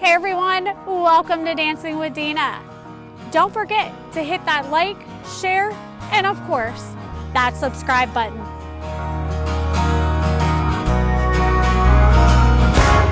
Hey everyone, welcome to Dancing with Deana. Don't forget to hit that like, share, and of course, that subscribe button.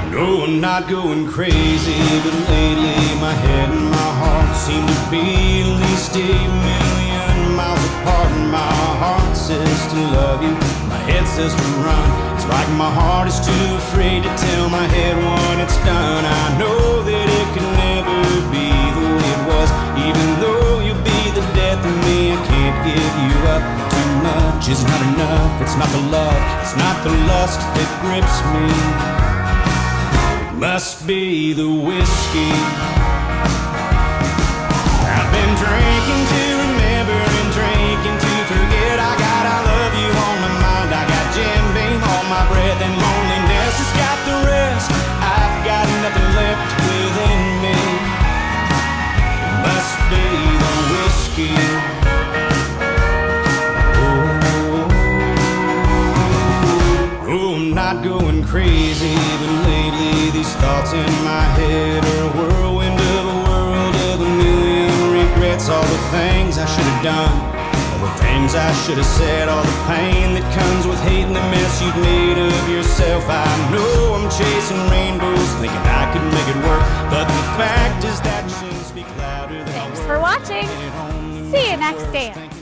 No, I'm not going crazy, but lately my head and my heart seem to be at least 8 million miles apart. And my heart says to love you, my head says to run. It's like my heart is too afraid to tell my head when it's done. I know that it can never be the way it was, even though you'll be the death of me. I can't give you up. Too much is not enough. It's not the love, it's not the lust that grips me. Must be the whiskey. I've been drinking to remember and drinking to forget. I got I love you on my mind. I got Jim Beam on my breath, and loneliness has got the rest. I've got nothing left within me. It must be the whiskey. Oh, I'm not going crazy, but lately these thoughts in my head are a whirlwind of a world of a million regrets. All the things I should have done, all the things I should have said, all the pain that comes with hating the mess you've made of yourself. I know I'm chasing rainbows, thinking I could make it work, but the fact is that actions speak louder than Thanks for watching. See you next dance.